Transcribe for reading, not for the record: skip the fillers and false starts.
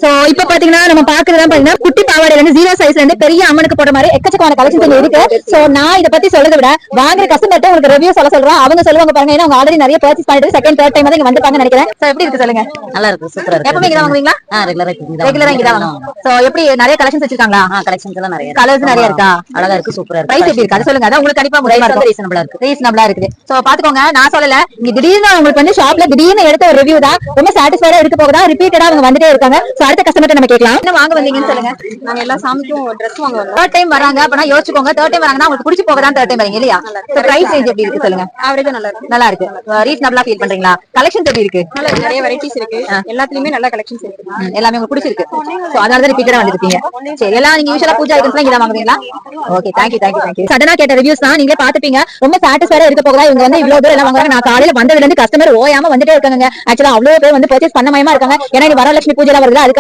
So இப்ப பாத்தீங்கன்னா நம்ம பாக்குறதா பாத்தீங்கன்னா குட்டி பாவாடையில இருந்து 0 சைஸ்ல இருந்து பெரிய அம்மனுக்கு போற மாதிரி எக்கச்சக்கமான கலெக்ஷன் இருக்கு. சோ நான் இத பத்தி சொல்றதை விட வாங்குற கஸ்டமர்ட்ட உங்களுக்கு ரிவ்யூ சொல்றேன். அவங்க சொல்லுவாங்க பாருங்க, ஏன்னா அவங்க ஆல்ரெடி நிறைய பர்ச்சேஸ் பண்ணிட்டு செகண்ட் தேர்ட் டைம் இங்க வந்துட்டாங்கன்னு நினைக்கிறேன். சோ எப்படி இருக்கு சொல்லுங்க? நல்லா இருக்கு, சூப்பரா இருக்கு. எப்பவுமே இங்க வாங்குவீங்களா? ரெகுலரா இங்க தான். சோ எப்படி நிறைய கலெக்ஷன்ஸ் வச்சிருக்காங்களா? கலெக்ஷன்ஸ் எல்லாம் நிறைய கலர்ஸ் நிறைய இருக்கா? அழகா இருக்கு, சூப்பரா இருக்கு. பிரைஸ் எப்படி இருக்கு அது சொல்லுங்க. அதான் உங்களுக்கு கண்டிப்பா ரீசனபிளா இருக்கு. சோ பாத்துக்கோங்க, நான் சொல்லல, இங்க திடீர்னு உங்களுக்கு வந்து ஷாப்ல திடீர்னு எடுத்த ஒரு ரிவ்யூ தான். ரொம்ப சாட்டிஸ்ஃபைடா இருக்க போகுதா, ரிப்பீட்டடா அவங்க வந்துட்டே இருக்காங்க. சோ அடுத்த கஸ்டமர்ட்ட நம்ம கேட்கலாம். என்ன வாங்க வந்தீங்கன்னு சொல்லுங்க. நாங்க எல்லா சாமிக்கும் Dress வாங்க வரோம். தேர்ட் டைம் வராங்க அப்படின்னா யோசிச்சுக்கோங்க. தேர்ட் டைம் வராங்கன்னா உங்களுக்கு பிடிச்சி போகதான் தேர்ட் டைம் வரீங்க இல்லையா? சோ பிரைஸ் ரேஞ்ச் எப்படி இருக்கு சொல்லுங்க. ஆவரேஜா நல்லா இருக்கு. நல்லா இருக்கு. ரீசனபிளா ஃபீல் பண்றீங்களா? கலெக்ஷன்ஸ் எப்படி இருக்கு? நிறைய வெரைட்டிஸ் இருக்கு. எல்லாத்துலயுமே நல்ல கலெக்ஷன்ஸ் இருக்கு. எல்லாமே உங்களுக்கு பிடிச்சிருக்கு. சோ அதனால தான் ரிப்பீட்டடா வந்துருக்கீங்க. சரி, எல்லாம் நீங்க யூசுவலா பூஜா ஐட்டம்ஸ்லாம் இங்க தான் வாங்குவீங்களா? Okay, thank you. சடனா கேட்ட ரிவ்யூஸ் தான் நீங்களே பாத்துப்பீங்க. ரொம்ப சாட்டிஸ்ஃபைடா இருக்க போகுதா. இவங்க வந்து இவ்வளவு தூரம் எல்லாம் வாங்குறாங்க. நான் காலையில வந்ததுல இருந்து கஸ்டமர் ஓயாம வந்துட்டே இருக்காங்க. ஆக்சுவலா அவ்வளவு பேர் வந்து பர்ச்சேஸ் பண்ண மயமா இருக்காங்க. ஏன்னா வரலட்சுமி பூஜை வருது.